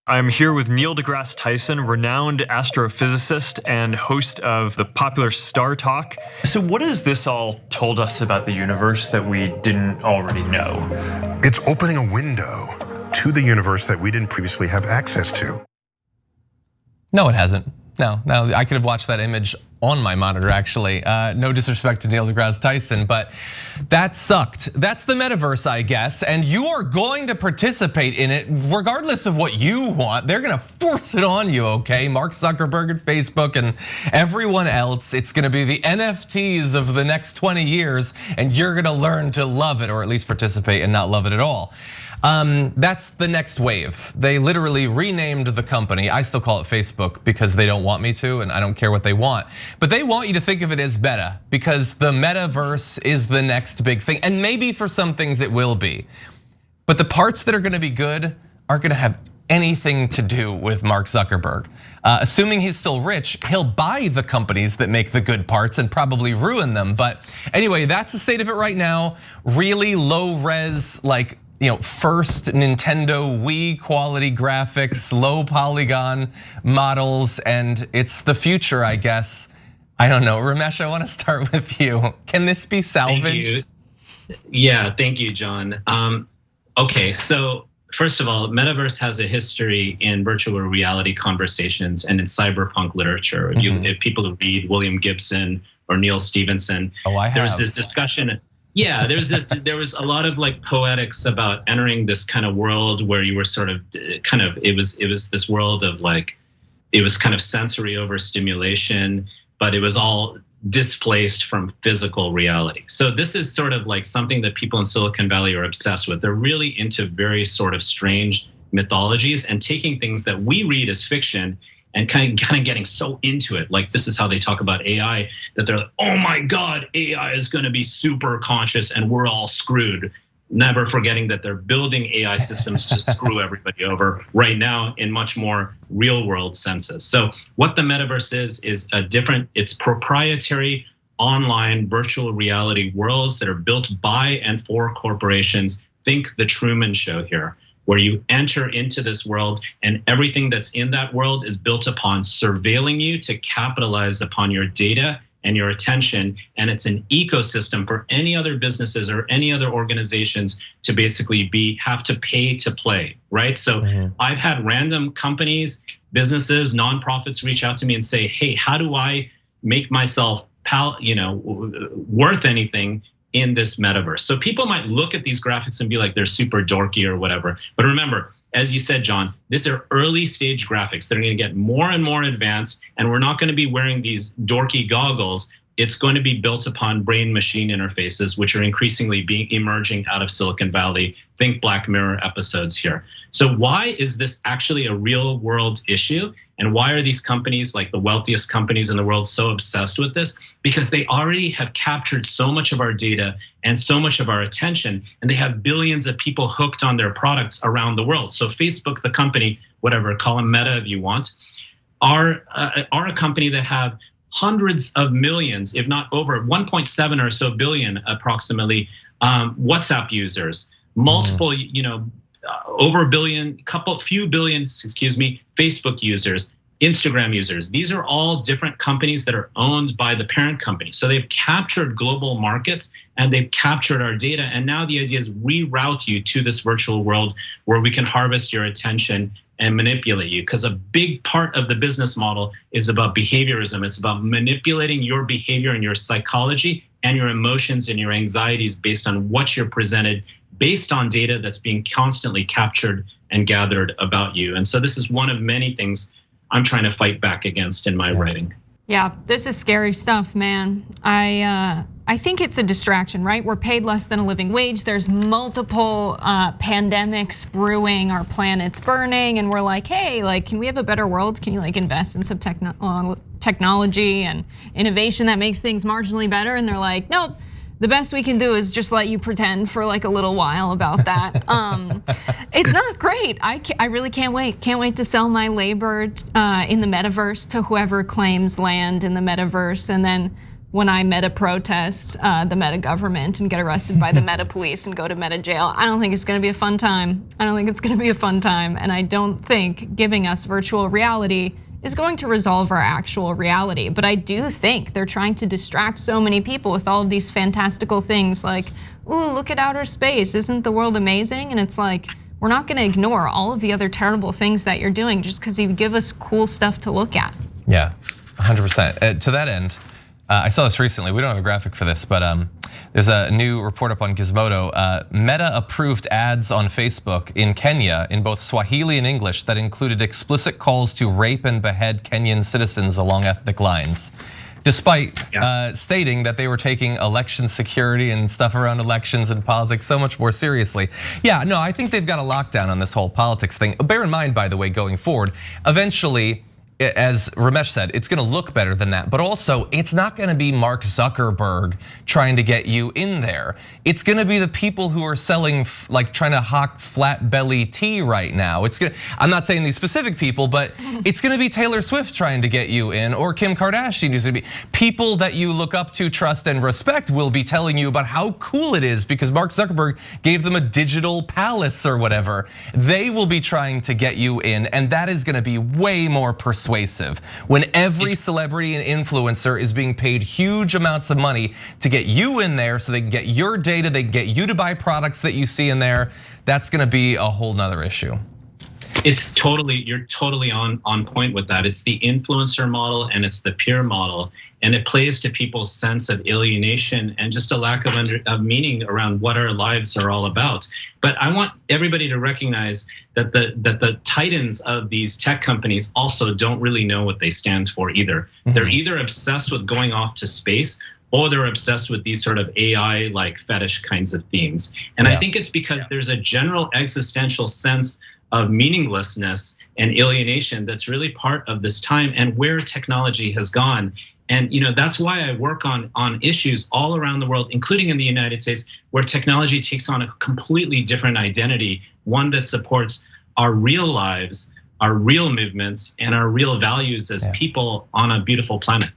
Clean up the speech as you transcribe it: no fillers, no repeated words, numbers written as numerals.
I'm here with Neil deGrasse Tyson, renowned astrophysicist and host of the popular Star Talk. So what has this all told us about the universe that we didn't already know? It's opening a window to the universe that we didn't previously have access to. No, it hasn't. No, I could have watched that image on my monitor actually. No disrespect to Neil deGrasse Tyson, but that sucked. That's the metaverse, I guess, and you are going to participate in it regardless of what you want. They're gonna force it on you, okay? Mark Zuckerberg and Facebook and everyone else. It's gonna be the NFTs of the next 20 years, and you're gonna learn to love it, or at least participate and not love it at all. That's the next wave. They literally renamed the company. I still call it Facebook because they don't want me to, and I don't care what they want. But they want you to think of it as meta, because the metaverse is the next big thing. And maybe for some things it will be. But the parts that are gonna be good aren't gonna have anything to do with Mark Zuckerberg. Assuming he's still rich, he'll buy the companies that make the good parts and probably ruin them. But anyway, that's the state of it right now. Really low res, like, first Nintendo Wii quality graphics, low polygon models, and it's the future, I guess. I don't know, Ramesh, I want to start with you. Can this be salvaged? Thank you. Yeah, thank you, John. Okay, so first of all, Metaverse has a history in virtual reality conversations and in cyberpunk literature. If people read William Gibson or Neil Stephenson, there's this discussion. Yeah, there was a lot of like poetics about entering this kind of world where you were sort of it was this world of like, it was kind of sensory overstimulation, but it was all displaced from physical reality. So this is sort of like something that people in Silicon Valley are obsessed with. They're really into very sort of strange mythologies and taking things that we read as fiction and kind of getting so into it. Like this is how they talk about AI, that they're like, oh my God, AI is gonna be super conscious and we're all screwed. Never forgetting that they're building AI systems to screw everybody over right now in much more real world senses. So what the metaverse is a different, it's proprietary online virtual reality worlds that are built by and for corporations. Think the Truman Show here, where you enter into this world and everything that's in that world is built upon surveilling you to capitalize upon your data and your attention. And it's an ecosystem for any other businesses or any other organizations to basically have to pay to play, right? So I've had random companies, businesses, nonprofits reach out to me and say, hey, how do I make myself worth anything in this metaverse? So people might look at these graphics and be like, they're super dorky or whatever. But remember, as you said, John, these are early stage graphics. They're gonna get more and more advanced, and we're not gonna be wearing these dorky goggles. It's going to be built upon brain machine interfaces, which are increasingly emerging out of Silicon Valley. Think Black Mirror episodes here. So why is this actually a real world issue? And why are these companies, like the wealthiest companies in the world, so obsessed with this? Because they already have captured so much of our data and so much of our attention, and they have billions of people hooked on their products around the world. So Facebook, the company, whatever, call them Meta if you want, are a company that have hundreds of millions, if not over 1.7 or so billion approximately, WhatsApp users, multiple, over a billion, few billion, Facebook users, Instagram users. These are all different companies that are owned by the parent company. So they've captured global markets and they've captured our data. And now the idea is reroute you to this virtual world where we can harvest your attention and manipulate you. Because a big part of the business model is about behaviorism. It's about manipulating your behavior and your psychology and your emotions and your anxieties based on what you're presented, based on data that's being constantly captured and gathered about you. And so this is one of many things I'm trying to fight back against in my writing. Yeah, this is scary stuff, man. I think it's a distraction, right? We're paid less than a living wage. There's multiple pandemics brewing, our planet's burning, and we're like, hey, like, can we have a better world? Can you like invest in some technology and innovation that makes things marginally better? And they're like, nope. The best we can do is just let you pretend for like a little while about that. It's not great. I really can't wait. Can't wait to sell my labor in the metaverse to whoever claims land in the metaverse, and then when I meta protest the meta government and get arrested by the meta police and go to meta jail. I don't think it's gonna be a fun time. I don't think it's gonna be a fun time. And I don't think giving us virtual reality is going to resolve our actual reality. But I do think they're trying to distract so many people with all of these fantastical things like, ooh, look at outer space, isn't the world amazing? And it's like, we're not gonna ignore all of the other terrible things that you're doing just because you give us cool stuff to look at. Yeah, 100%. To that end, I saw this recently, we don't have a graphic for this, but there's a new report up on Gizmodo. Meta approved ads on Facebook in Kenya in both Swahili and English that included explicit calls to rape and behead Kenyan citizens along ethnic lines, despite stating that they were taking election security and stuff around elections and politics so much more seriously. Yeah, no, I think they've got a lockdown on this whole politics thing. Bear in mind, by the way, going forward, eventually, as Ramesh said, it's gonna look better than that, but also it's not gonna be Mark Zuckerberg trying to get you in there. It's gonna be the people who are selling, like trying to hawk flat belly tea right now. I'm not saying these specific people, but it's gonna be Taylor Swift trying to get you in, or Kim Kardashian. It's gonna be people that you look up to, trust, and respect will be telling you about how cool it is because Mark Zuckerberg gave them a digital palace or whatever. They will be trying to get you in, and that is gonna be way more persuasive when every celebrity and influencer is being paid huge amounts of money to get you in there so they can get your data, they can get you to buy products that you see in there. That's gonna be a whole nother issue. You're totally on point with that. It's the influencer model and it's the peer model, and it plays to people's sense of alienation and just a lack of meaning around what our lives are all about. But I want everybody to recognize that the titans of these tech companies also don't really know what they stand for either. They're either obsessed with going off to space, or they're obsessed with these sort of AI like fetish kinds of themes. And I think it's because there's a general existential sense of meaninglessness and alienation that's really part of this time and where technology has gone. And that's why I work on issues all around the world, including in the United States, where technology takes on a completely different identity, one that supports our real lives, our real movements, and our real values as people on a beautiful planet.